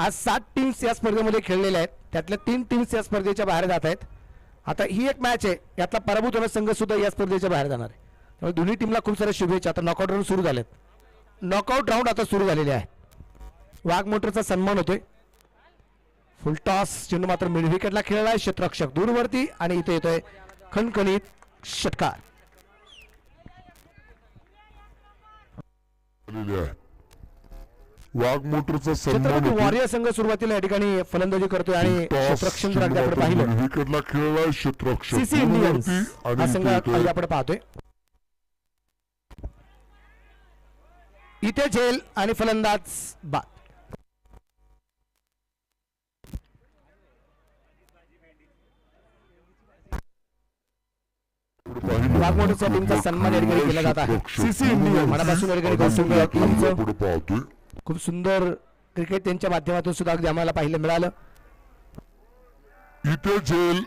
आज 7 टीम्स या स्पर्धेमध्ये खेळलेल्या आहेत, त्यातल्या 3 टीम्स या स्पर्धेच्या बाहेर जात आहेत. आता ही एक मॅच आहे, यातला पराभूत होणारा संघ सुद्धा या स्पर्धेच्या बाहेर जाणार आहे. त्यामुळे दोन्ही टीमला खूप साऱ्या शुभेच्छा. आता नॉकआउट राऊंड सुरू झालेत, नॉकआउट राऊंड आता सुरू झालेले आहे. वाघ मोटरचा सन्मान होतोय. फुल टॉस, चेंडू मात्र मिड विकेटला खेळलाय, क्षेत्ररक्षक दूरवरती आणि इथे येतोय खणखणीत षटकार. वाघ मोटरचा छत्रपती वॉरियर संघ सुरुवातीला या ठिकाणी फलंदाजी करतोय आणि क्षेत्ररक्षण जर अगदी पाहिलं विकेटला खेळलाय क्षेत्ररक्षक सीसी इंडियन्स हा संघ अगदी आपण पाहतोय. इथे झेल आणि फलंदाज बाद. वाघ मोटरच्या टीमचा सन्मान या ठिकाणी केला जात आहे. सीसी इंडियन्स मनापासून या ठिकाणी कौतुक या टीमचं. खूप सुंदर क्रिकेट त्यांच्या माध्यमातून सुद्धा अगदी आम्हाला पाहायला मिळालं. इथे झेल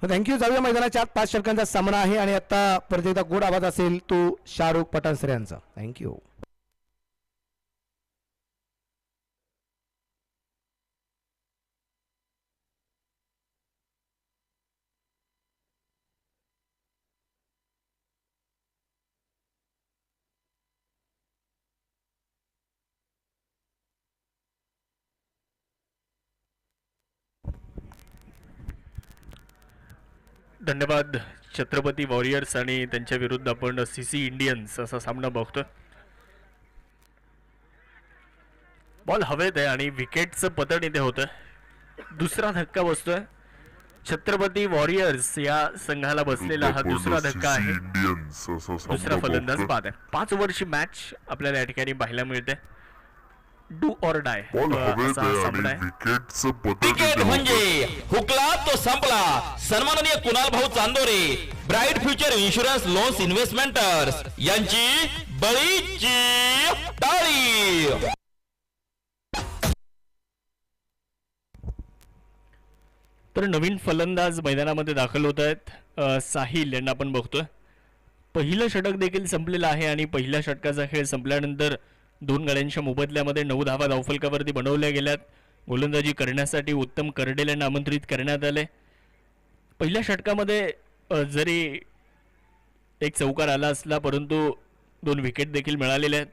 थँक्यू. जाऊया मैदानाच्या आत. 5 षटकांचा सामना आहे आणि आता परत एकदा गोड आवाज असेल तो शाहरुख पठाणसर यांचा. थँक्यू. धन्यवाद. छत्रपती वॉरियर्स आणि त्यांच्या विरुद्ध आपण सीसी इंडियन्स असा सामना बघतोय. बॉल हवेत आहे आणि विकेटचं पतन इथे होतं. दुसरा धक्का बसतोय. छत्रपती वॉरियर्स या संघाला बसलेला हा दुसरा धक्का आहे. दुसरा फलंदाज बाद आहे. 5 ओव्हरची मॅच आपल्याला या ठिकाणी पाहायला मिळते. डू ऑर डाय असा सामना आहे. क्रिकेट म्हणजे हुकला तो संपला. सन्माननीय कुणाल भाऊ Chandore, bright future insurance loans investments यांची बळीची टाळी. तर नवीन फलंदाज मैदानामध्ये दाखल होत आहेत. साहिल यांना आपण बघतोय. पहिलं षटक देखील संपलेलं आहे आणि पहिल्या षटकाचा खेळ संपल्यानंतर 2 गड्यांच्या मोबदल्यामध्ये 9 धावा धावफलकावरती बनवल्या गेल्यात. गोलंदाजी करण्यासाठी उत्तम करडेल्यांना आमंत्रित करण्यात आले. पहिल्या षटकामध्ये जरी एक चौकार आला असला परंतु 2 विकेट देखील मिळालेले आहेत.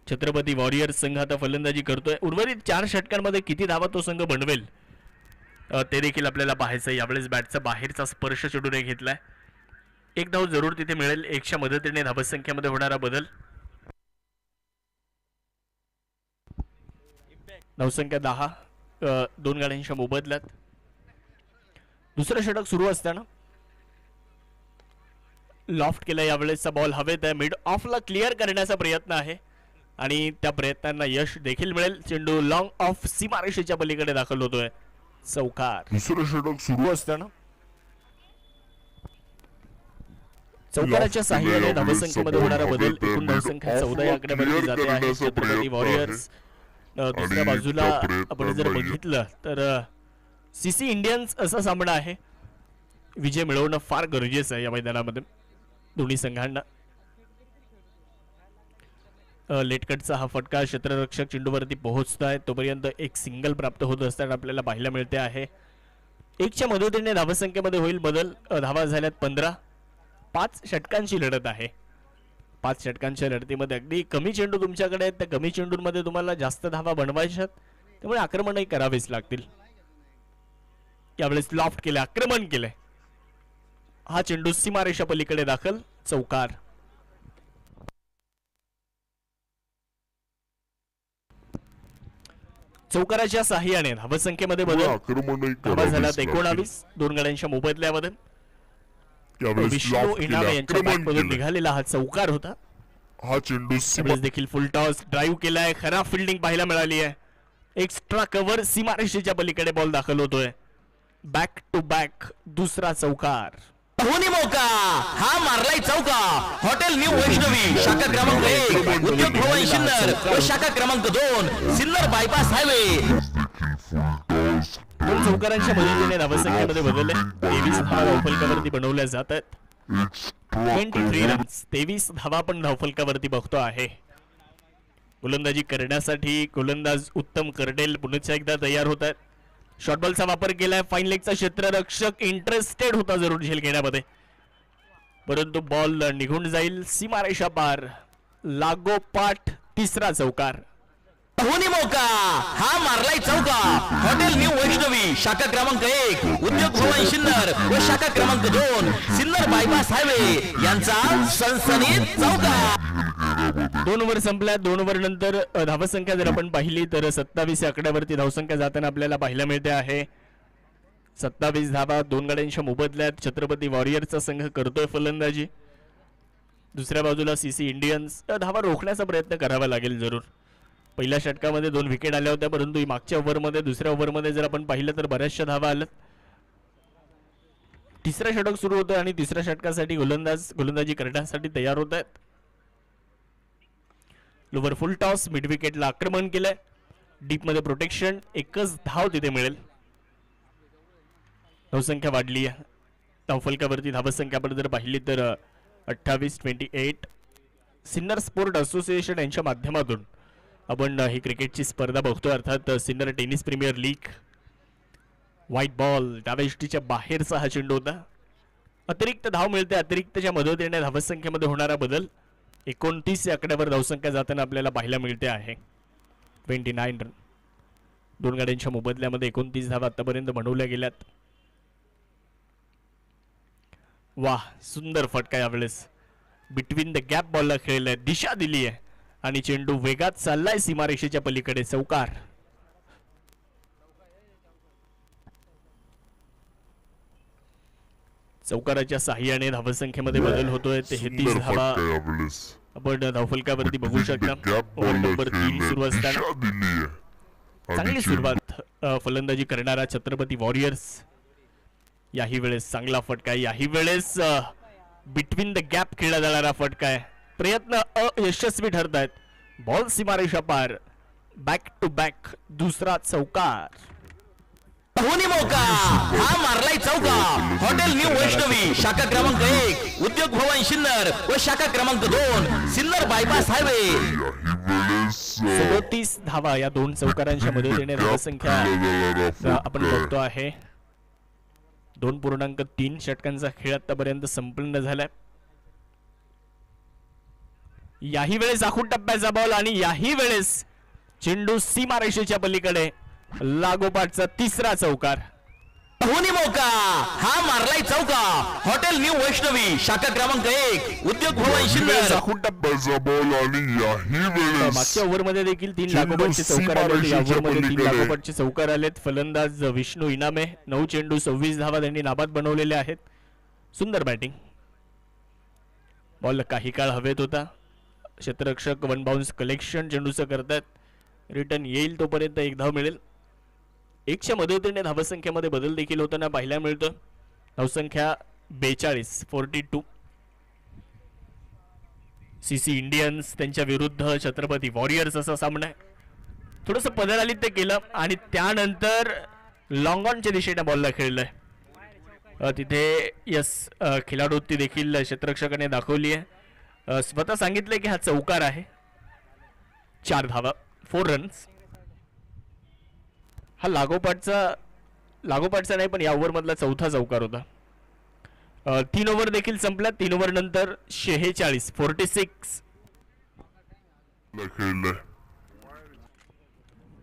छत्रपती वॉरियर्स संघ आता फलंदाजी करतोय. उर्वरित 4 षटकांमध्ये किती धावा तो संघ बनवेल ते देखील आपल्याला पाहायचं. यावेळेस बॅटचा बाहेरचा स्पर्श चेंडूने घेतलाय. 1 धाव जरूर तिथे मिळेल. 1च्या मदतीने धावसंख्येमध्ये होणारा बदल. धावसंख्या 10 2 गाड्यांच्या मोबदल्यात. दुसरं षटक सुरू असताना लॉफ्ट केला. यावेळेसचा बॉल हवेत आहे. मिड ऑफला क्लिअर करण्याचा प्रयत्न आहे आणि त्या प्रयत्नांना यश देखील मिळेल. चेंडू लॉंग ऑफ सीमारेषेच्या पलीकडे दाखल होतोय. चौकार. दुसरं षटक सुरू असताना चौकाराच्या साहाय्याने धावसंख्येमध्ये होणारा बदल. एकूण धावसंख्या 14 या आकड्यावरती जाते आहे. छत्रपती वॉरियर्स दुसऱ्या बाजूला आपण जर बघितलं तर सीसी इंडियन्स असा सामना आहे. विजय मिळवणं फार गरजेचं आहे या मैदानामध्ये दोन्ही संघांना. लेटकटचा हा फटका क्षेत्ररक्षक चेंडूवरती पोहोचतोय तोपर्यंत एक सिंगल प्राप्त होत असताना आपल्याला पाहायला मिळते आहे. 1च्या मदतीने धावसंख्येमध्ये होईल बदल. धावा झाल्यात 15. 5 षटकांची लढत आहे. 5 षटकांच्या लढतीमध्ये अगदी कमी चेंडू तुमच्याकडे आहेत. त्या कमी चेंडूंमध्ये तुम्हाला जास्त धावा बनवायच्यात, त्यामुळे आक्रमणही करावेच लागतील. यावेळेस लॉफ्ट केले, आक्रमण केले. हा चेंडू सीमारेषा पलीकडे दाखल. चौकार. चौकाराच्या साहाय्याने धावसंख्येमध्ये बदल. धावा झाल्यात 19. 2 गाड्यांच्या मोबदल्यामध्ये विष्णू इनामे यांच्या बॅटमधून निघालेला हा चौकार होता. हा चेंडू देखील फुल टॉस ड्राईव्ह केलाय. खराब फिल्डिंग पाहायला मिळाली आहे. एक्स्ट्रा कव्हर सीमारेषेच्या पलीकडे बॉल दाखल होतोय. बॅक टू बॅक दुसरा चौकार. धोनी मौका हा मारलाय चौका. हॉटेल न्यू वैष्णवी शाखा क्रमांक 1 उद्योग भवन सिन्नर व शाखा क्रमांक 2 सिन्नर बायपास हायवे. दोन चौकारांच्या मदतीने धावसंख्येमध्ये बदलले. 23 धावा धावफलकावरती बनवल्या जात आहेत. 23 रन्स, 23 धावा आपण धावफलकावरती बघतो आहे. गोलंदाजी करण्यासाठी गोलंदाज उत्तम कर्डेल पुन्हा एकदा तयार होत आहेत. शॉर्टबॉलचा वापर केलाय. फाईन लेगचा क्षेत्ररक्षक इंटरेस्टेड होता जरूर झेल घेण्यामध्ये, परंतु बॉल निघून जाईल सीमारेषा पार. लागोपाठ तिसरा चौकार. धोनी मौका हा मारलाय चौका. हॉटेल न्यू वैष्णवी शाखा क्रमांक 1 उद्योग भवन सिन्नर व शाखा क्रमांक 2 सिन्नर बायपास हायवे यांचा सनसनीत चौका. 2 ओव्हर संपल्या. 2 ओव्हर नंतर धावसंख्या जर आपण पाहिली तर 27 या आकड्यावरती धावसंख्या जाताना आपल्याला पाहायला मिळते आहे. 27 धावा 2 गाड्यांच्या मोबदल्यात छत्रपती वॉरियर्सचा संघ करतोय फलंदाजी. दुसऱ्या बाजूला सीसी इंडियन्स धावा रोखण्याचा प्रयत्न करावा लागेल जरूर. पहिल्या षटकामध्ये 2 विकेट आल्या होत्या, परंतु मागच्या ओव्हरमध्ये दुसऱ्या ओव्हरमध्ये जर आपण पाहिलं तर बऱ्याचशा धावा आल्यात. तिसरं षटक सुरू होतं आणि तिसऱ्या षटकासाठी गोलंदाजी करण्यासाठी तयार होत आहेत. लोवर फुल टॉस, मिड विकेटला आक्रमण केलंय. डीप मध्ये प्रोटेक्शन, एकच धाव तिथे मिळेल. धावसंख्या वाढली आहे. धावफलकावरती धावसंख्या आपण जर पाहिली तर 28-28. सिन्नर स्पोर्ट असोसिएशन यांच्या माध्यमातून आपण ही क्रिकेटची स्पर्धा बघतोय, अर्थात Sinnar tennis premier league. White ball डाव्या बाहेरचा हा चेंडू होता. अतिरिक्त धाव मिळते. अतिरिक्तच्या मदतीने धावसंख्येमध्ये होणारा बदल. 29 या आकड्यावर धावसंख्या जाताना आपल्याला पाहायला मिळते आहे. 29 रन. 2 गाड्यांच्या मोबदल्यामध्ये 29 धावा आतापर्यंत बनवल्या गेल्यात. वाह, सुंदर फटका यावेळेस. बिटवीन द गॅप बॉलला खेळलाय, दिशा दिली आहे आणि चेंडू वेगात चाललाय सीमारेषेच्या पलीकडे. चौकार. चौकाराच्या साह्याने धावसंख्येमध्ये बदल होतोय. 33 धावा आपण धावफलकावरती बघू शकता. ओव्हर नंबर 3 सुरू असताना चांगली सुरुवात फलंदाजी करणारा छत्रपती वॉरियर्स. याही वेळेस चांगला फटका. याही वेळेस बिटवीन द गॅप खेळला जाणारा फटका आहे. प्रयत्न अयशस्वी ठरत आहेत. बॉल सीमारेषा पार. बॅक टू बॅक दुसरा चौकार. धोनी मौका हा मारलाय चौका. हॉटेल न्यू वैष्णवी शाखा क्रमांक 1 उद्योग भवन सिन्नर व शाखा क्रमांक 2 सिन्नर बायपास हायवे. 37 धावा या 2 चौकारांच्या मदतीने धावसंख्या आपण बघतो आहे. 2.3 षटकांचा खेळ आतापर्यंत संपन्न झालाय. याही वेळेस आखून टप्प्याचा बॉल आणि याही वेळेस चेंडू सीमारेषेच्या पलीकडे. लागोपाठचा तिसरा चौकार. धोनी मौका हा मारलाय चौका. हॉटेल न्यू वैष्णवी शाखा क्रमांक 1 उद्योग भवन सिन्नर. बॉल आणि याही वेळेस मागच्या ओव्हरमध्ये देखील 3 लागोपाठचे चौकार आले. या ओव्हरमध्ये 3 लागोपाठचे चौकार आलेत. फलंदाज विष्णू इनामे 9 चेंडू 26 धावा त्यांनी नाबाद बनवलेले आहेत. सुंदर बॅटिंग. बॉल काही काळ हवेत होता. क्षेत्ररक्षक 1 बाउन्स कलेक्शन चेंडूचं करतात. रिटर्न येईल तोपर्यंत 1 धाव मिळेल. 1च्या मदतीने धावसंख्येमध्ये बदल देखील होताना पाहायला मिळतो. धावसंख्या 42. सीसी इंडियन्स त्यांच्या विरुद्ध छत्रपती वॉरियर्स असा सामना आहे. थोडस पदरालित ते केलं आणि त्यानंतर लॉंग ऑनच्या दिशेने बॉलला खेळलंय. तिथे यस खिलाडूती देखील क्षेत्ररक्षकाने दाखवली आहे. स्वतः सांगितलंय की हा चौकार आहे. 4 धावा 4 रन्स. हा लागोपाठचा नाही पण या ओव्हर मधला चौथा चौकार होता. 3 ओव्हर देखील संपल्या. 3 ओव्हर नंतर 46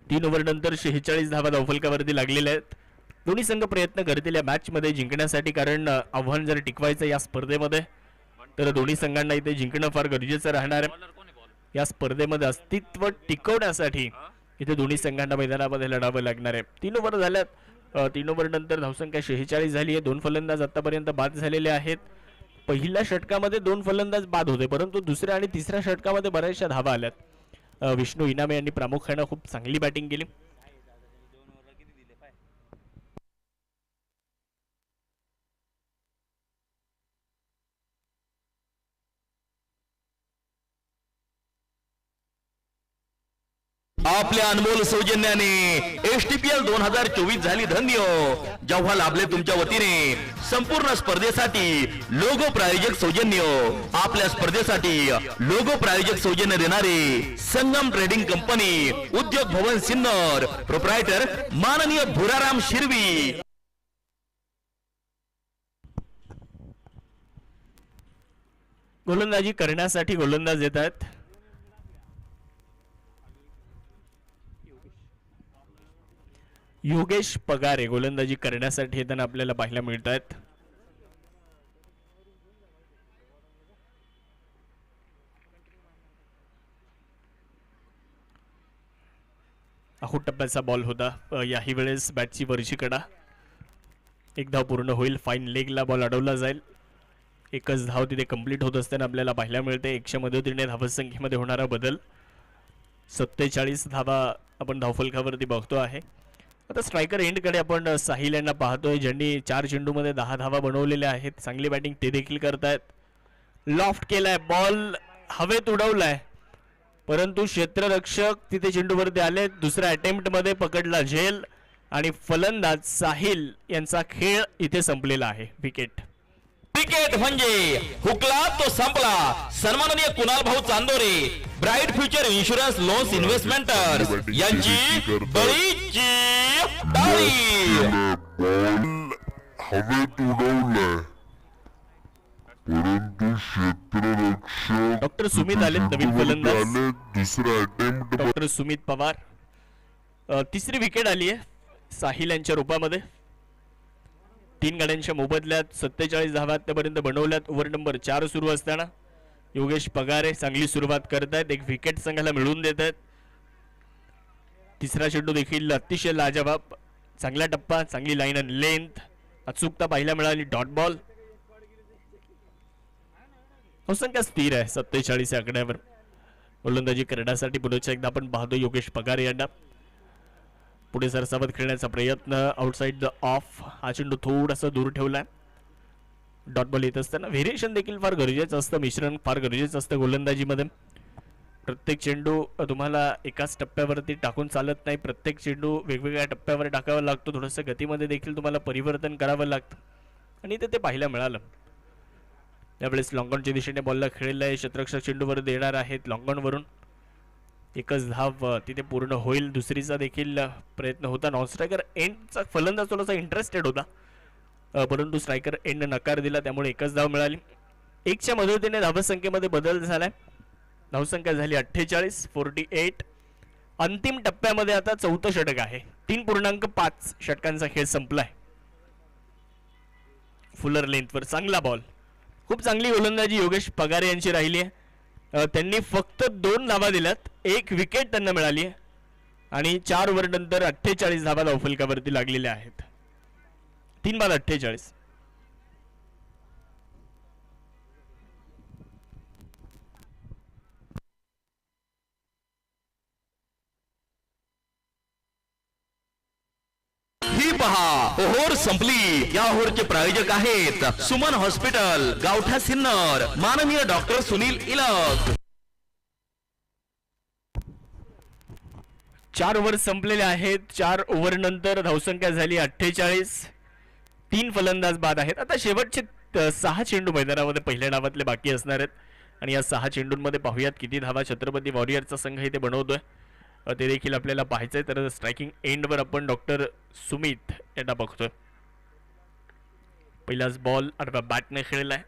3 ओव्हर नंतर 46 धावा धावफलकावरती लागलेल्या आहेत. दोन्ही संघ प्रयत्न करतील या मॅच मध्ये जिंकण्यासाठी, कारण आव्हान जर टिकवायचं या स्पर्धेमध्ये तर दोन्ही संघांना इथे जिंकणं फार गरजेचं राहणार आहे. या स्पर्धेमध्ये अस्तित्व टिकवण्यासाठी इथे दोन्ही संघांना मैदानामध्ये लढावं लागणार आहे. 3 ओव्हर झाल्यात. 3 ओव्हर नंतर धावसंख्या 46 झाली आहे. 2 फलंदाज आतापर्यंत बाद झालेले आहेत. पहिल्या षटकामध्ये 2 फलंदाज बाद होते, परंतु दुसऱ्या आणि तिसऱ्या षटकामध्ये बऱ्याचशा धावा आल्यात. विष्णू इनामे यांनी प्रामुख्याने खूप चांगली बॅटिंग केली. आपल्या अनमोल सौजन्याने STPL 2024 झाली धन्य, जेव्हा लाभले तुमच्या वतीने संपूर्ण स्पर्धेसाठी लोगो प्रायोजक सौजन्य. आपल्या स्पर्धेसाठी लोगो प्रायोजक सौजन्य देणारे संगम ट्रेडिंग कंपनी, उद्योग भवन सिन्नर, प्रोप्रायटर माननीय भुराराम शिरवी. गोलंदाजी करण्यासाठी गोलंदाज येत आहेत. योगेश पगारे गोलंदाजी करण्यासाठी येताना आपल्याला पाहायला मिळत आहेत. आखूड टप्प्याचा बॉल होता. याही वेळेस बॅटची वरची कडा. एक धाव पूर्ण होईल. फाईन लेगला बॉल अडवला जाईल. एकच धाव तिथे कंप्लीट होत असताना आपल्याला पाहायला मिळते. 100 मदतीने धावसंख्येमध्ये होणारा बदल. 47 धावा आपण धावफलकावरती बघतो आहे. आता स्ट्रायकर एंडकडे आपण साहिल यांना पाहतोय, ज्यांनी 4 चेंडूमध्ये 10 धावा बनवलेल्या आहेत. चांगली बॅटिंग ते देखील करतायत. लॉफ्ट केलाय, बॉल हवेत उडवलाय, परंतु क्षेत्ररक्षक तिथे चेंडूवरती आले. दुसऱ्या अटेम्प्ट मध्ये पकडला झेल आणि फलंदाज साहिल यांचा खेळ इथे संपलेला आहे. विकेट. क्रिकेट म्हणजे हुकला तो संपला. सन्माननीय कुणाल भाऊ Chandore, bright future insurance loans investments यांची बळीची टाळी. बॉल हवेत उडवलाय, परंतु क्षेत्ररक्षक डॉक्टर सुमित आले नवीन फलंदाज. दुसरा अटेम्प्ट डॉक्टर सुमित पवार. तिसरी विकेट आली आहे साहिल यांच्या रूपामध्ये. 3 गाड्यांच्या मोबदल्यात 47 धावा आतापर्यंत बनवल्यात. ओव्हर नंबर 4 सुरू असताना योगेश पगारे चांगली सुरुवात करतायत. एक विकेट संघाला मिळवून देत आहेत. तिसरा चेंडू देखील अतिशय लाजवाब. चांगला टप्पा, चांगली लाईन अँड लेंथ, अचूकता पाहायला मिळाली. Dot ball. धावसंख्या स्थिर आहे 47 या आकड्यावर. गोलंदाजी करण्यासाठी पुढच्या एकदा आपण पाहतो योगेश पगारे यांना. पुढे सरसावत खेळण्याचा प्रयत्न. Outside the of. हा चेंडू थोडासा दूर ठेवलाय. डॉट बॉल येत असताना व्हेरिएशन देखील फार गरजेचं असतं. मिश्रण फार गरजेचं असतं गोलंदाजीमध्ये. प्रत्येक चेंडू तुम्हाला एकाच टप्प्यावरती टाकून चालत नाही. प्रत्येक चेंडू वेगवेगळ्या टप्प्यावर टाकावा लागतो. थोडंसं गतीमध्ये देखील तुम्हाला परिवर्तन करावं लागतं आणि ते पाहायला मिळालं. यावेळेस लॉंगॉनच्या दिशेने बॉलला खेळलेला आहे. क्षेत्ररक्षक चेंडूवर देणार आहेत लॉंगॉनवरून. एकच धाव तिथे पूर्ण होईल. दुसरीचा देखील प्रयत्न होता. नॉन स्ट्रायकर एंडचा फलंदाज थोडासा इंटरेस्टेड होता, परंतु स्ट्रायकर एंड नकार दिला, त्यामुळे एकच धाव मिळाली. 1च्या मदतीने धावसंख्येमध्ये बदल झालाय. धावसंख्या झाली 48. अंतिम टप्प्यामध्ये आता 4थं षटक आहे. 3.5 षटकांचा खेळ संपलाय. फुलर लेंथवर चांगला बॉल. खूप चांगली गोलंदाजी योगेश पगारे यांची राहिली आहे. त्यांनी फक्त 2 धावा दिल्यात. 1 विकेट त्यांना मिळाली आहे आणि 4 ओव्हर नंतर 48 धावा धावफलकावरती लागलेल्या आहेत. 3/48. ही पहा ओव्हर संपली. या ओव्हरचे प्रायोजक आहेत सुमन हॉस्पिटल, गावठा सिन्नर, माननीय डॉक्टर सुनील इलक. 4 ओव्हर संपलेले आहेत. 4 ओव्हर नंतर धावसंख्या झाली 48. 3 फलंदाज बाद आहेत. आता शेवटचे 6 चेंडू मैदानामध्ये पहिल्या डावातले बाकी असणार आहेत आणि या 6 चेंडूंमध्ये पाहूयात किती धावा छत्रपती वॉरियरचा संघ इथे बनवतोय ते देखील आपल्याला पाहायचंय. तर स्ट्रायकिंग एंडवर आपण डॉक्टर सुमित यांना बघतोय. पहिलाच बॉल आडव्या बॅटने खेळलाय.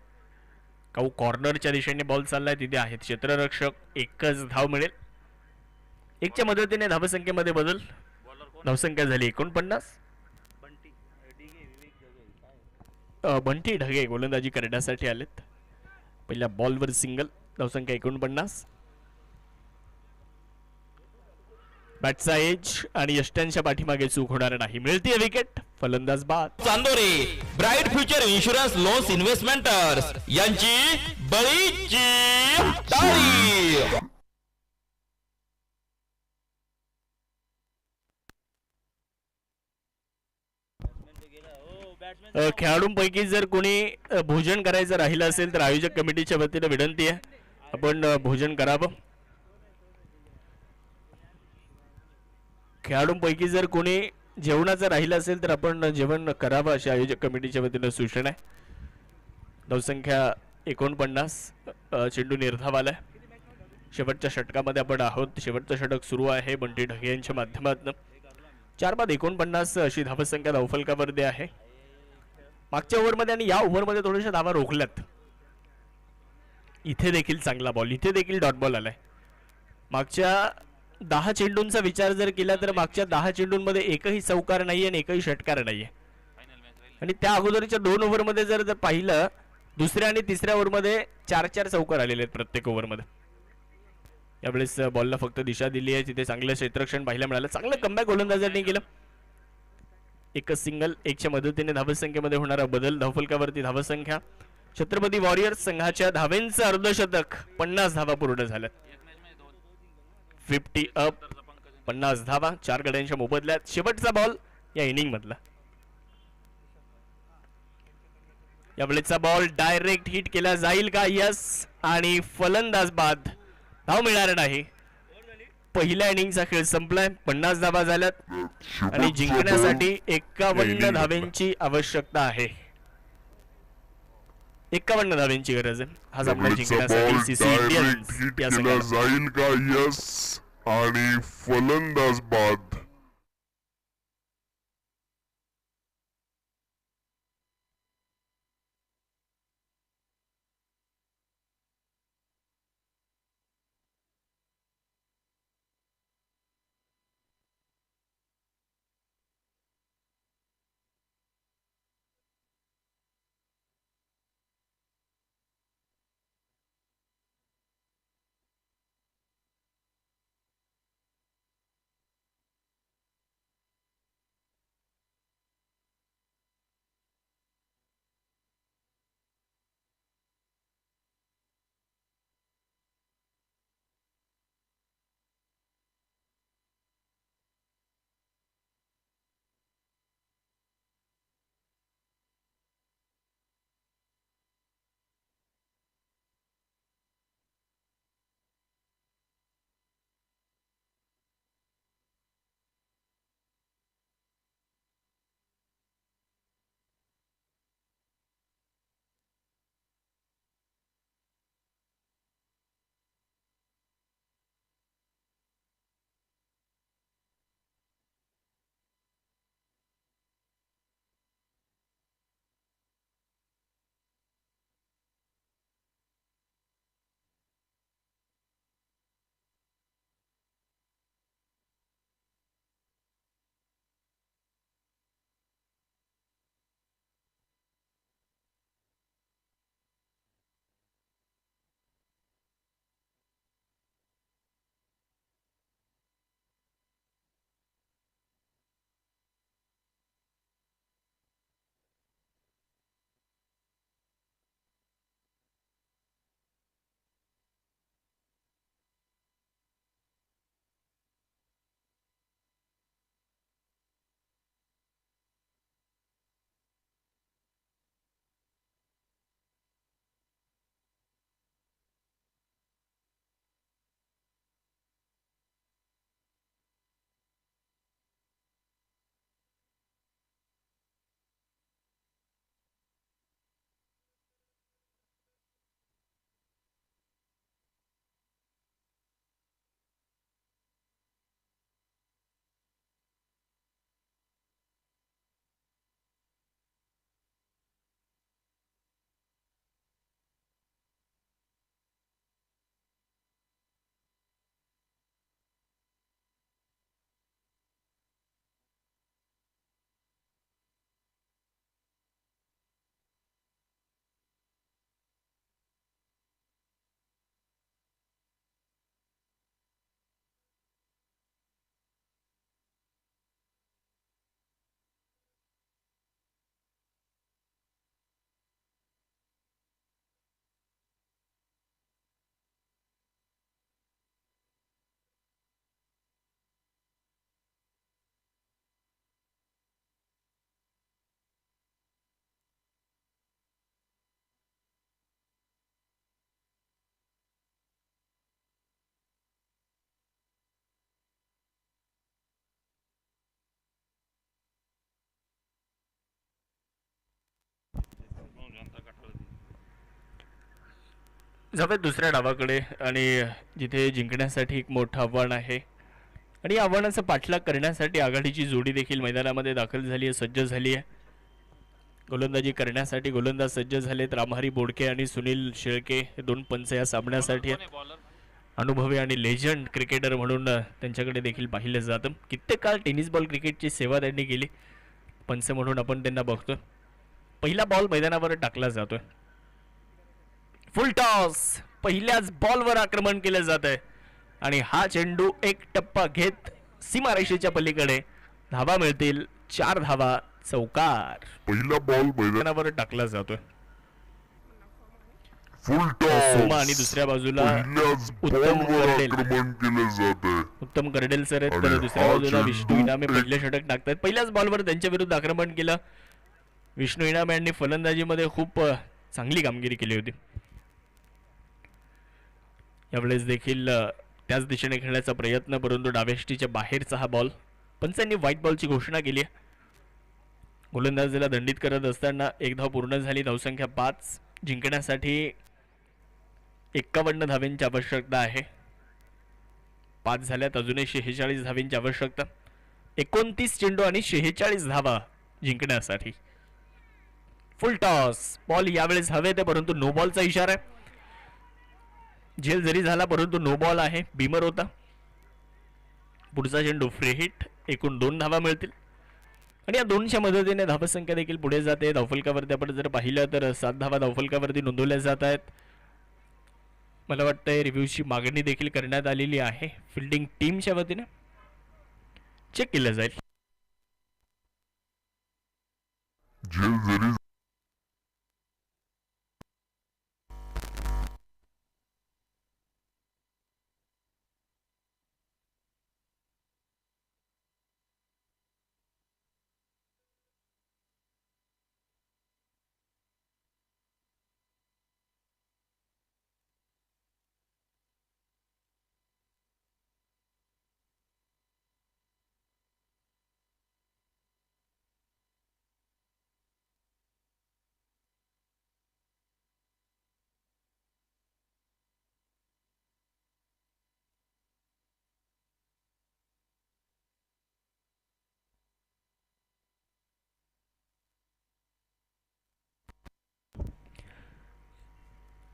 काऊ कॉर्नरच्या दिशेने बॉल चाललाय, तिथे आहेत क्षेत्ररक्षक. एकच धाव मिळेल. 1च्या मदतीने धावसंख्येमध्ये बदल. धावसंख्या झाली 49. बंटी ढगे गोलंदाजी करण्यासाठी आलेत. पहिल्या बॉलवर सिंगल. धावसंख्या 49. बॅटचा एज आणि यष्ट्यांच्या पाठीमागे चूक होणार नाही. मिळतीये विकेट. फलंदाज बाद. Chandore, bright future insurance loans investments यांची बळीची टाळी. खेळाडूंपैकी जर कोणी भोजन करायचं राहिलं असेल तर आयोजक कमिटीच्या वतीने विनंती आहे आपण भोजन करावं. खेळाडूंपैकी जर कोणी जेवणाचं राहिलं असेल तर आपण जेवण करावं अशी आयोजक कमिटीच्या वतीनं सूचना आहे. धावसंख्या 49, चेंडू निर्धाव आलाय. शेवटच्या षटकामध्ये आपण आहोत. शेवटचं षटक सुरू आहे बंटी ढगे यांच्या माध्यमातून. 4 बाद 49 अशी धावसंख्या धावफलकावरती आहे. मागच्या ओव्हरमध्ये आणि या ओव्हरमध्ये थोड्याशा धावा रोखल्यात. इथे देखील चांगला बॉल, इथे देखील डॉट बॉल आलाय. मागच्या 10 चेंडूंचा विचार जर केला तर मागच्या 10 चेंडूंमध्ये एकही चौकार नाहीये आणि एकही षटकार नाहीये. आणि त्या अगोदरच्या 2 ओव्हरमध्ये जर पाहिलं, दुसऱ्या आणि तिसऱ्या ओव्हरमध्ये 4-4 चौकार आलेले आहेत प्रत्येक ओव्हरमध्ये. यावेळेस बॉलला फक्त दिशा दिली आहे. तिथे चांगलं क्षेत्ररक्षण पाहायला मिळालं. चांगलं कमबॅक गोलंदाजांनी केलं. एकच सिंगल, एकच्या मदतीने धावसंख्येमध्ये होणारा बदल. धावफलकावरती धावसंख्या छत्रपती वॉरियर्स संघाच्या धावेंचं अर्धशतक, 50 धावा पूर्ण झाल्यात. 50 अप, 50 धावा 4 गड्यांच्या मोबदल्यात. शेवटचा बॉल या इनिंग मधला. यावेळेचा बॉल डायरेक्ट हिट केला जाईल का? यस. आणि फलंदाज बाद, धाव मिळणार नाही. पहिल्या इनिंगचा खेळ संपलाय. 50 धावा झाल्यात आणि जिंकण्यासाठी 51 धावेंची आवश्यकता आहे. 51 धावेंची गरज आहे हा सामना जिंकण्यासाठी. सीसी इंडियन्स या संघाला जाईल का? यस. आणि फलंदाज बाद. जाऊयात दुसऱ्या डावाकडे आणि जिथे जिंकण्यासाठी एक मोठं आव्हान आहे आणि या आव्हानाचा पाठलाग करण्यासाठी आघाडीची जोडी देखील मैदानामध्ये दाखल झाली आहे, सज्ज झाली आहे. गोलंदाजी करण्यासाठी गोलंदाज सज्ज झालेत. रामहरी बोडके आणि सुनील शेळके हे दोन पंच या सामन्यासाठी आहेत. अनुभवी आणि लेजंड क्रिकेटर म्हणून त्यांच्याकडे देखील पाहिलं जातं. कित्येक काळ टेनिस बॉल क्रिकेटची सेवा त्यांनी केली. पंच म्हणून आपण त्यांना बघतो. पहिला बॉल मैदानावर टाकला जातोय. फुल टॉस, पहिल्याच बॉलवर आक्रमण केलं जात आहे आणि हा चेंडू एक टप्पा घेत सीमारेषेच्या पलीकडे धावा मिळतील. 4 धावा, चौकार. पहिला बॉल मैदानावर टाकला जातोय. फुल सोमा टॉस आणि दुसऱ्या बाजूला पहिल्याच उत्तम बॉलवर कर्डेल. आक्रमण केलं जात आहे. उत्तम कर्डेल सर आहेत, तर आणि दुसऱ्या हा बाजूला चेंडू विष्णू इनामे पहिले षटक टाकतात. पहिल्याच बॉलवर त्यांच्या विरुद्ध आक्रमण केलं. विष्णू इनामे यांनी फलंदाजीमध्ये खूप चांगली कामगिरी केली होती. यावेळेस देखील त्याच दिशेने खेळण्याचा प्रयत्न, परंतु डाव्याष्टीच्या बाहेरचा हा बॉल. पंचांनी व्हाईट बॉलची घोषणा केली आहे. गोलंदाजीला दंडित करत असताना एक धाव पूर्ण झाली. धावसंख्या 5. जिंकण्यासाठी 51 धावेंची आवश्यकता आहे. 5 झाल्यात, अजूनही 46 धावेंची आवश्यकता. 29 चेंडू आणि 46 धावा जिंकण्यासाठी. फुल टॉस, बॉल यावेळेस हवेत आहे, परंतु नो बॉलचा इशारा आहे. झेल जरी झाला परंतु नो बॉल आहे. बीमर होता. पुढचा चेंडू फ्री हिट. एकूण 2 धावा मिळतील आणि या 2च्या मदतीने धावसंख्या देखील पुढे जाते. धावफलकावरती आपण जर पाहिलं तर 7 धावा धावफलकावरती नोंदवल्या जात आहेत. मला वाटतंय रिव्ह्यूची मागणी देखील करण्यात आलेली आहे फिल्डिंग टीमच्या वतीने. चेक केलं जाईल. झेल जरी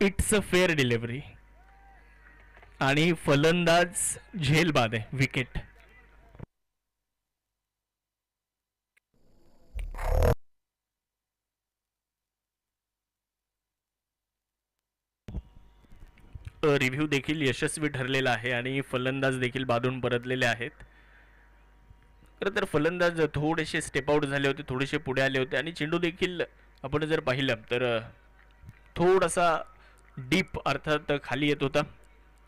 इट्स अ फेअर डिलिव्हरी आणि फलंदाज झेल बाद आहे. विकेट. रिव्ह्यू देखील यशस्वी ठरलेला आहे आणि फलंदाज देखील बाधून परतलेले आहेत. खरं तर फलंदाज थोडेसे स्टेप आउट झाले होते, थोडेसे पुढे आले होते आणि चेंडू देखील आपण जर पाहिलं तर थोडासा डीप अर्थात खाली येत होता.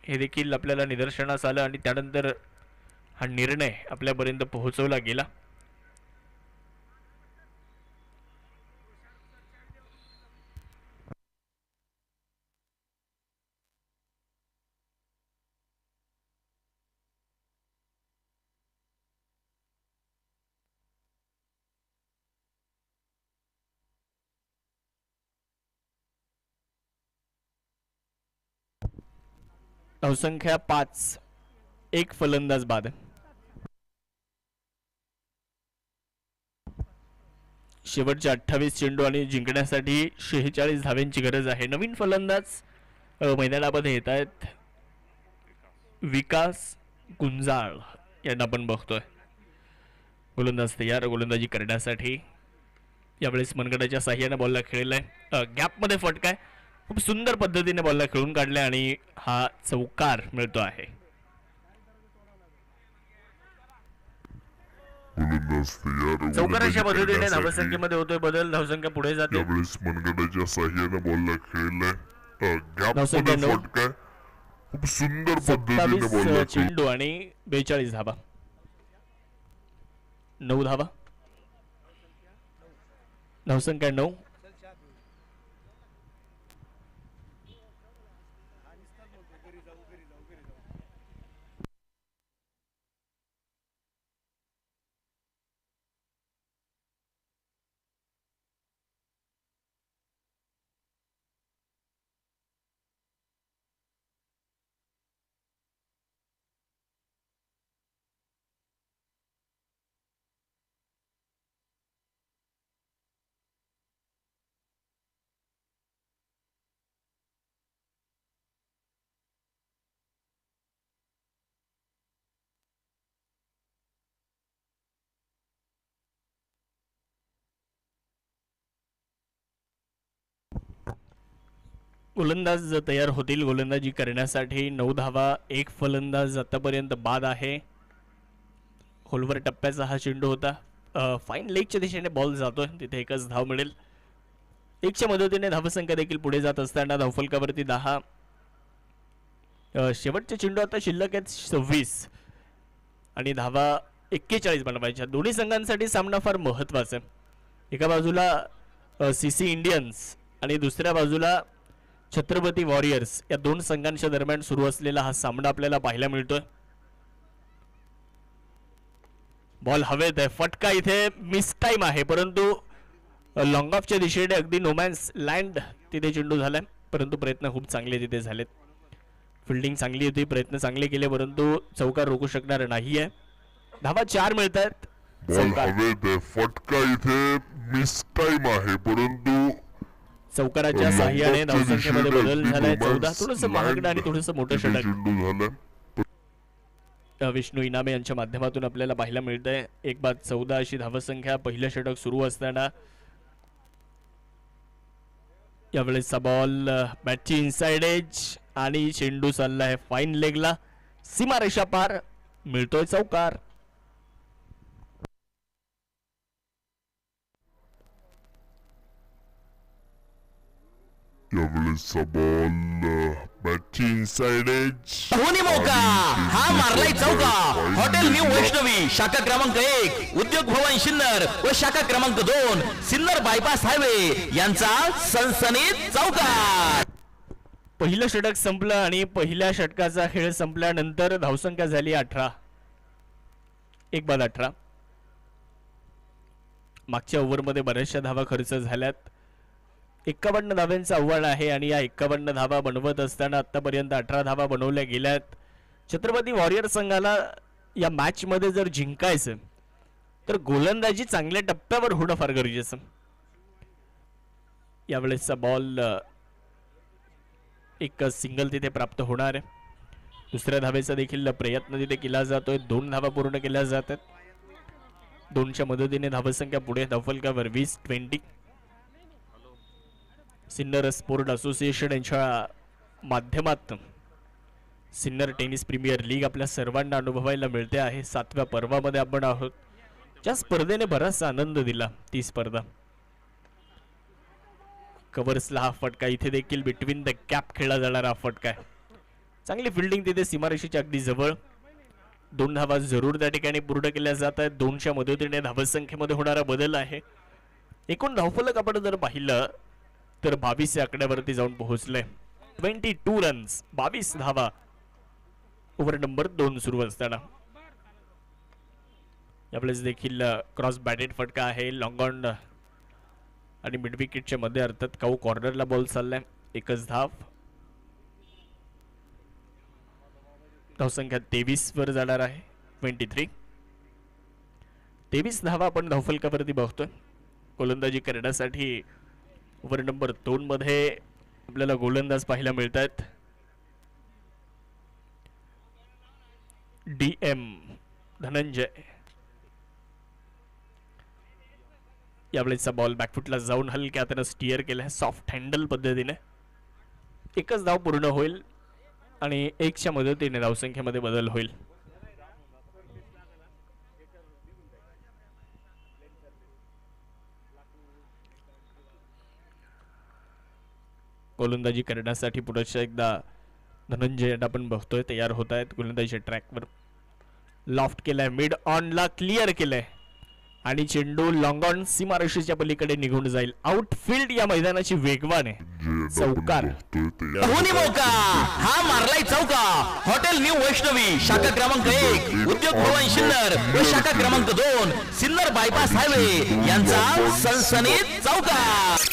हे देखील आपल्याला निदर्शनास आलं आणि त्यानंतर हा निर्णय आपल्यापर्यंत पोहोचवला गेला. धावसंख्या 5. एक फलंदाज बाद. शेवटचे 28 चेंडू आणि जिंकण्यासाठी 46 धाव्यांची गरज आहे. नवीन फलंदाज मैदानामध्ये येत आहेत. विकास गुंजाळ यांना आपण बघतोय. गोलंदाज तयार गोलंदाजी करण्यासाठी. यावेळेस मनगटाच्या साह्याने बॉलला खेळलाय. गॅपमध्ये फटकाय. खूप सुंदर पद्धतीने बॉलला खेळून काढलाय आणि हा चौकार मिळतो आहे. गोलंदाज तयार चौकाराच्या गोलंदाजी पद्धतीने करण्यासाठी. धावसंख्येमध्ये होतोय बदल. धावसंख्या पुढे जाते. यावेळेस मनगटाच्या साह्याने बॉलला खेळलाय. धावसंख्या गॅपमध्ये 9. फटकाय. खूप सुंदर पद्धतीने 27 बॉलला चेंडू आणि 42 धावा. 9 धावा. धावसंख्या 9. गोलंदाज तयार होतील गोलंदाजी करण्यासाठी. 9 धावा, एक फलंदाज आतापर्यंत बाद आहे. खोलवर टप्प्याचा हा चेंडू होता. फाईन लेगच्या दिशेने बॉल जातोय, तिथे एकच धाव मिळेल. एकच्या मदतीने धावसंख्या देखील पुढे जात असताना धावफलकावरती 10. शेवटचे चेंडू आता शिल्लक आहेत 26 आणि धावा 41 बनवायच्या. दोन्ही संघांसाठी सामना फार महत्वाचा आहे. एका बाजूला सीसी इंडियन्स आणि दुसऱ्या बाजूला छत्रपती वॉरियर्स या दोन संघांच्या दरम्यान सुरू असलेला हा सामना आपल्याला पाहायला मिळतोय. बॉल हवेत आहे, फटका इथे मिस टाइम आहे, परंतु लॉंग ऑफच्या दिशेने अगदी नोमॅन्स लँड तिथे चेंडू झालाय, परंतु प्रयत्न खूप चांगले तिथे झालेत. फिल्डिंग चांगली होती, प्रयत्न चांगले केले, परंतु चौकार रोखू शकणार नाहीये. धावा 4 मिळत आहेत. बॉल हवेत आहे, फटका इथे मिस टाइम आहे, परंतु चौकाराच्या साह्याने धावसंख्येमध्ये बदल झालाय. 14 थोडस महागडं आणि थोडस मोठं षटक चेंडू झाला. विष्णू इनामे यांच्या माध्यमातून आपल्याला पाहायला मिळतंय. 1/14 अशी धावसंख्या पहिलं षटक सुरू असताना. यावेळेसचा बॉल बॅटची इनसाइड एज आणि चेंडू चाललाय फाईन लेगला, सीमारेषा पार, मिळतोय चौकार. यावेळेसचा बॉल बॅटची इनसाइड एज. धोनी मौका हा मारलाय चौका. हॉटेल न्यू वैष्णवी शाखा क्रमांक 1, उद्योग भवन सिन्नर व शाखा क्रमांक 2 सिन्नर बायपास हायवे यांचा सनसनीत चौकार. पहिलं षटक संपलं आणि पहिल्या षटकाचा खेळ संपल्यानंतर धावसंख्या झाली 18. 1/18. मागच्या ओव्हरमध्ये बऱ्याचशा धावा खर्च झाल्यात. 51 धाव्यांचं आव्हान आहे आणि या 51 धावा बनवत असताना आतापर्यंत 18 धावा बनवल्या गेल्यात. छत्रपती वॉरियर संघाला या मॅच मध्ये जर जिंकायचं तर गोलंदाजी चांगल्या टप्प्यावर होणं फार गरजेचं. यावेळेसचा बॉल एक सिंगल तिथे प्राप्त होणार आहे. दुसऱ्या धावेचा देखील प्रयत्न तिथे केला जातोय. 2 धावा पूर्ण केल्या जातात. 2च्या मदतीने धावसंख्या पुढे धावफलकावर 20-20. सिन्नर स्पोर्ट असोसिएशन यांच्या माध्यमातून सिन्नर टेनिस प्रीमियर लीग आपल्या सर्वांना अनुभवायला मिळते आहे. 7व्या पर्वामध्ये आपण आहोत. ज्या स्पर्धेने बराचसा आनंद दिला ती स्पर्धा. कव्हर्सला हा फटका, इथे देखील बिटवीन द कॅप खेळला जाणारा फटका आहे. चांगली फिल्डिंग तिथे सीमारेषेच्या अगदी जवळ. 2 धावा जरूर त्या ठिकाणी पूर्ण केल्या जात आहेत. 2च्या मदतीने धावसंख्येमध्ये होणारा बदल आहे. एकूण धावफलक आपण जर पाहिलं तर 22 या आकड्यावरती जाऊन पोहोचले. 22 रन्स, 22 धावा ओव्हर नंबर 2 सुरू असताना. यावेळेस देखील क्रॉस बॅटेड फटका आहे. लॉंग ऑन आणि मिड विकेटच्या मध्ये अर्थात काऊ कॉर्नरला बॉल चाललाय. एकच धाव. धावसंख्या 23 वर जाणार आहे. 23. 23 धावा आपण धावफलकावरती बघतोय. गोलंदाजी करण्यासाठी ओव्हर नंबर 2 मध्ये आपल्याला गोलंदाज पाहायला मिळतात. DM धनंजय. यावेळेसचा बॉल बॅकफुटला जाऊन हलक्या हाताने स्टिअर केलाय सॉफ्ट हँडल पद्धतीने. एकच धाव पूर्ण होईल आणि 1च्या मदतीने धावसंख्येमध्ये बदल होईल. गोलंदाजी करण्यासाठी पुढच्या एकदा धनंजय आपण बघतोय तयार होत आहेत. गोलंदाजीच्या ट्रॅकवर लॉफ्ट केलाय, मिड ऑनला क्लिअर केलंय आणि चेंडू लॉंग ऑन सीमारेषेच्या पलीकडे निघून जाईल. आउटफील्ड या मैदानाची वेगवान आहे. चौकार. धोनी मौका हा मारलाय चौका. हॉटेल न्यू वैष्णवी शाखा क्रमांक 1, उद्योग भवन सिन्नर व शाखा क्रमांक 2 सिन्नर बायपास हायवे यांचा सनसनीत चौकार.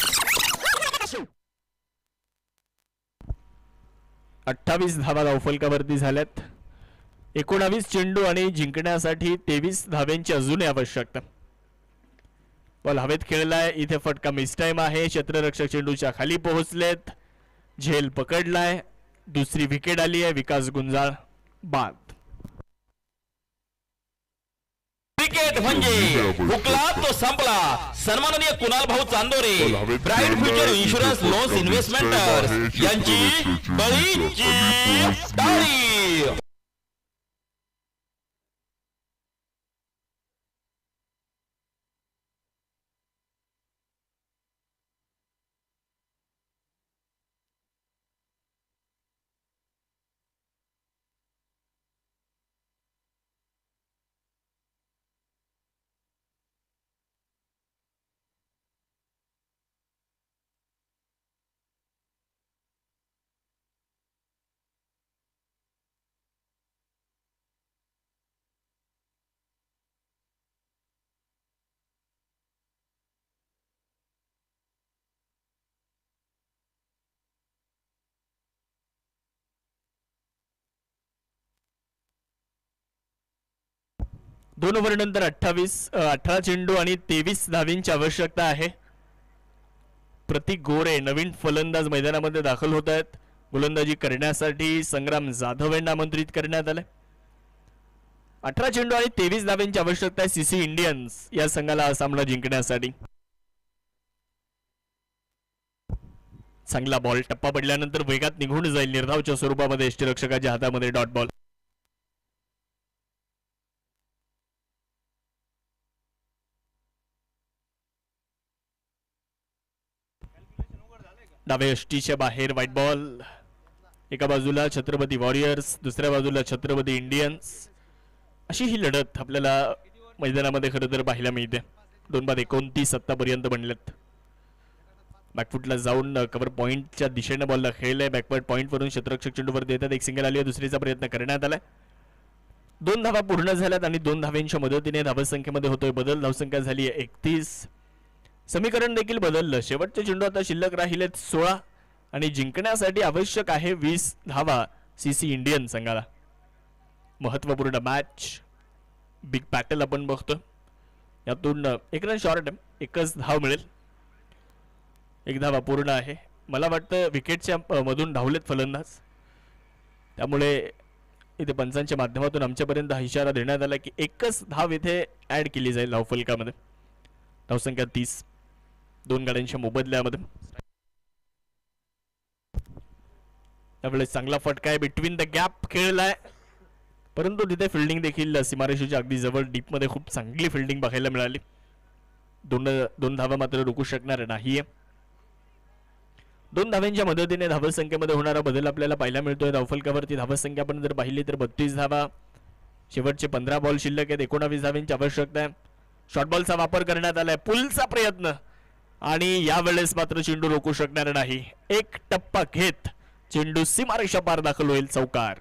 28 धावा धावफलकावरती झाल्यात. 19 चेंडू आणि जिंकण्यासाठी 23 धाव्यांची अजूनही आवश्यकता. बॉल हवेत खेळलाय, इथे फटका मिस टाइम आहे. क्षेत्ररक्षक चेंडूच्या खाली पोहोचलेत. झेल पकडलाय. दुसरी विकेट आली आहे. विकास गुंजाळ बाद. क्रिकेट म्हणजे हुकला तो संपला. सन्माननीय कुणाल भाऊ Chandore, bright future insurance loans investment यांची बळीची टाळी. दोन ओव्हरनंतर 18 चेंडू आणि 23 धावींची आवश्यकता आहे. प्रतीक गोरे नवीन फलंदाज मैदानामध्ये दाखल होत आहेत. गोलंदाजी करण्यासाठी संग्राम जाधव यांना आमंत्रित करण्यात आले. 18 चेंडू आणि 23 धाव्यांची आवश्यकता आहे सीसी इंडियन्स या संघाला सामना जिंकण्यासाठी. चांगला बॉल टप्पा पडल्यानंतर वेगात निघून जाईल निर्धावच्या स्वरूपामध्ये यष्टीरक्षकाच्या हातामध्ये डॉट बॉल. डावे यष्टीच्या बाहेर व्हाईट बॉल. एका बाजूला छत्रपती वॉरियर्स, दुसऱ्या बाजूला छत्रपती इंडियन्स. अशी ही लढत आपल्याला मैदानामध्ये खरं तर पाहायला मिळते. 2-29 आतापर्यंत बनलेत. बॅकफुटला जाऊन कव्हर पॉइंटच्या दिशेने बॉलला खेळलाय. बॅकवर्ड पॉइंट वरून क्षेत्ररक्षक चेंडूवर देतात. एक सिंगल आली आहे. दुसरीचा प्रयत्न करण्यात आलाय. 2 धावा पूर्ण झाल्यात आणि 2 धाव्यांच्या मदतीने धावसंख्येमध्ये होतोय बदल. धावसंख्या झाली आहे 31. समीकरण देखील बदललं. शेवटचे चेंडू आता शिल्लक राहिलेत 16 आणि जिंकण्यासाठी आवश्यक आहे 20 धावा सीसी इंडियन संघाला. महत्वपूर्ण मॅच, बिग बॅटल आपण बघतो. यातून एक रन शॉर्ट आहे. एकच धाव मिळेल. एक धावा पूर्ण आहे. मला वाटतं विकेटच्या मधून धावलेत फलंदाज, त्यामुळे इथे पंचांच्या माध्यमातून आमच्यापर्यंत हा इशारा देण्यात आला की एकच धाव इथे ऍड केली जाईल धावफलकामध्ये. धावसंख्या 30. 2 गाड्यांच्या मोबदल्यामध्ये. त्यावेळेस चांगला फटका आहे. बिटवीन द गॅप खेळलाय, परंतु तिथे फिल्डिंग देखील सीमारेषेच्या अगदी जवळ डीप मध्ये खूप चांगली फिल्डिंग बघायला मिळाली. 2 धावा मात्र रोखू शकणार नाहीये. 2 धाव्यांच्या मदतीने धावसंख्येमध्ये होणारा बदल आपल्याला पाहायला मिळतोय. धावफलकावरती धावसंख्या आपण जर पाहिली तर 32 धावा. शेवटचे 15 बॉल शिल्लक आहेत. 19 धाव्यांची आवश्यकता आहे. शॉर्ट बॉलचा वापर करण्यात आलाय. पुलचा प्रयत्न आणि यावेळेस मात्र चेंडू रोखू शकणार नाही. एक टप्पा घेत चेंडू सीमारेषा पार दाखल होईल. चौकार.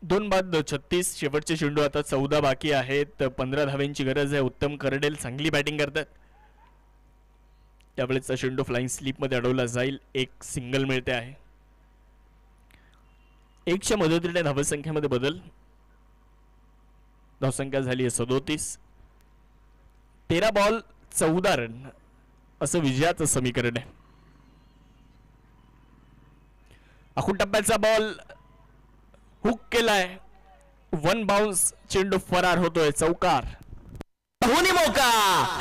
दोन बाद 36. शेवटचे चेंडू आता 14 बाकी आहेत. 15 धाव्यांची गरज आहे. उत्तम करडेल चांगली बॅटिंग करतात. त्यावेळेचा चेंडू फ्लाइंग स्लीप मध्ये अडवला जाईल. एक सिंगल मिळते आहे. 1च्या मदतीने धावसंख्येमध्ये बदल. धावसंख्या झाली आहे 37. 13 बॉल 14 रन असं विजयाचं समीकरण आहे. आखूड टप्प्याचा बॉल हुक केलाय. 1 बाउन्स. चेंडू फरार होतोय. चौकार. होनी मौका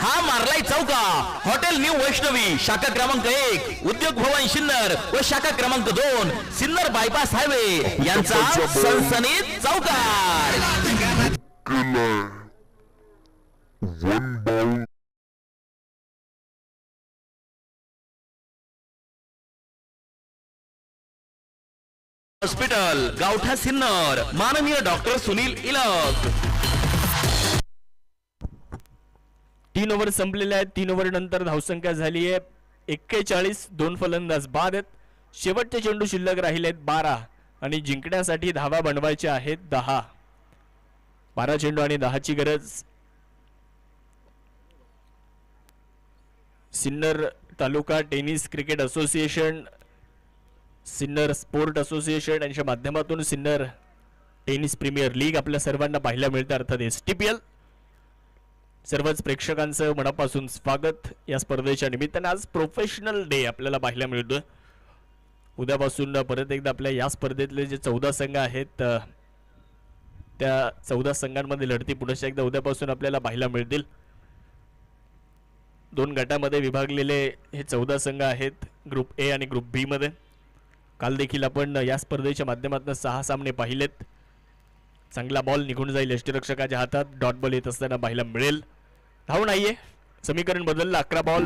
हा मारलाय चौका. हॉटेल न्यू वैष्णवी शाखा क्रमांक 1 उद्योग भवन सिन्नर व शाखा क्रमांक 2 सिन्नर बायपास हायवे यांचा सनसनीत चौकार. केलाय 1 बाउंड. हॉस्पिटल गावठा सिन्नर माननीय डॉक्टर सुनील इलक. 3 ओव्हर संपलेले आहेत. 3 ओव्हर नंतर धावसंख्या झाली आहे 41. 2 फलंदाज बाद आहेत. शेवटचे चेंडू शिल्लक राहिले आहेत 12 आणि जिंकण्यासाठी धावा बनवायच्या आहेत 10. 12 चेंडू आणि 10ची गरज. Sinnar taluka tennis cricket association Sinnar sport association यांच्या माध्यमातून सिन्नर टेनिस प्रीमियर लीग आपल्या सर्वांना पाहायला मिळतं, अर्थात STPL. सर्वच प्रेक्षकांचं मनापासून स्वागत या स्पर्धेच्या निमित्ताने. आज प्रोफेशनल डे आपल्याला पाहायला मिळतोय. उद्यापासून परत एकदा आपल्या या स्पर्धेतले जे 14 संघ आहेत त्या 14 संघांमध्ये लढती पुन्हा एकदा उद्यापासून आपल्याला पाहायला मिळतील. 2 गटामध्ये विभागलेले हे 14 संघ आहेत, ग्रुप A आणि ग्रुप B मध्ये. काल देखील आपण या स्पर्धेच्या माध्यमातून 6 सामने पाहिलेत. चांगला बॉल निघून जाईल यष्टीरक्षकाच्या हातात, डॉट बॉल येत असताना पाहायला मिळेल. धाव नाहीये, समीकरण बदललं. 11 बॉल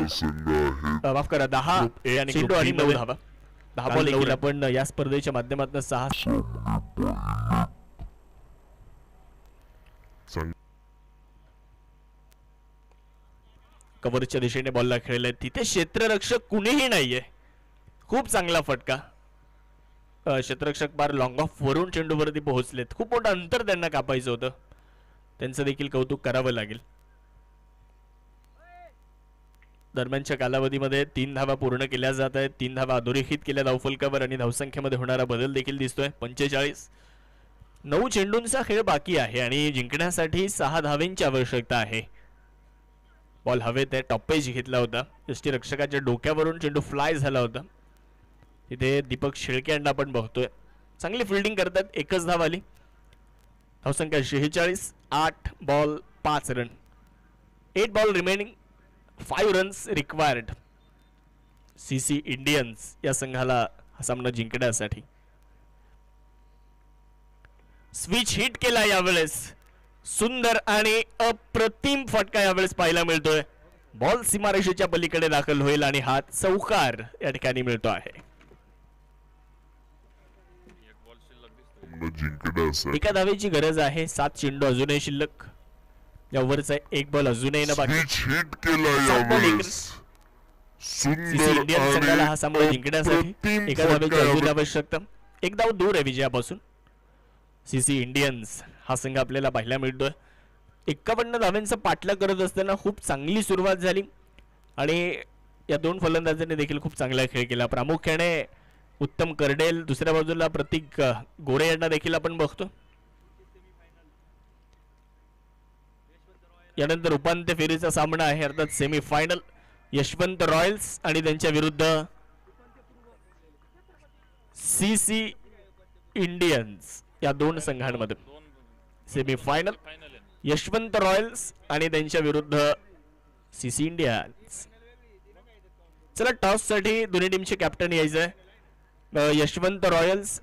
माफ करा 10 चेंडू आणि 9 धावा. 10 बॉल देखील आपण या स्पर्धेच्या माध्यमातून 6 कव्हरच्या दिशेने बॉलला खेळले. तिथे क्षेत्ररक्षक कुणीही नाहीये. खूप चांगला फटका. क्षेत्ररक्षक बार लॉंग ऑफ वरून चेंडूवरती पोहोचलेत. खूप मोठं अंतर त्यांना कापायचं होतं. त्यांचं देखील कौतुक करावं लागेल. दरम्यानच्या कालावधीमध्ये 3 धावा पूर्ण केल्या जात आहेत. 3 धावा अधोरेखित केल्या धावफलकावर आणि धावसंख्येमध्ये होणारा बदल देखील दिसतोय. 45. 9 चेंडूंचा खेळ बाकी आहे आणि जिंकण्यासाठी 6 धावेंची आवश्यकता आहे. बॉल हवेत आहे, टॉपेज घेतला होता. यष्टीरक्षकाच्या डोक्यावरून चेंडू फ्लाय झाला होता. तिथे दीपक शेळके यांना आपण बघतोय. चांगली फिल्डिंग करतात. 1च धाव आली. धावसंख्या 46. 8 ball 5 run. 8 ball remaining, 5 runs required. CC Indians या संघाला हा सामना जिंकण्यासाठी. स्विच हिट केला यावेळेस. सुंदर आणि अप्रतिम फटका यावेळेस पाहायला मिळतोय. बॉल सीमारेषेच्या पलीकडे दाखल होईल आणि हात चौकार या ठिकाणी मिळतो आहे. एका धावेची गरज आहे. 7 चेंडू अजूनही शिल्लक. या ओव्हरचा 1 बॉल अजूनही न बाकी. हिट केला यावेळेस. CC इंडियन संघाला हा सामना जिंकण्यासाठी एका धावेची अजून आवश्यकता. 1 धाव दूर आहे विजयापासून. CC इंडियन्स हा संघ आपल्याला पाहायला मिळतोय. 51 धावांचा पाठलाग करत असताना खूप चांगली सुरुवात झाली आणि या 2 फलंदाजांनी देखील खूप चांगला खेळ केला. प्रामुख्याने उत्तम कर्डेल, दुसऱ्या बाजूला प्रतीक गोरे यांना देखील आपण बघतो. यानंतर उपांत्य फेरीचा सामना आहे, अर्थात सेमी फायनल. यशवंत रॉयल्स आणि त्यांच्या विरुद्ध CC इंडियन्स या 2 संघांमध्ये सेमी फायनल. यशवंत रॉयल्स आणि त्यांच्या विरुद्ध CC इंडियन्स. चला टॉस साठी दोन्ही टीमचे कॅप्टन यायचंय. यशवंत रॉयल्स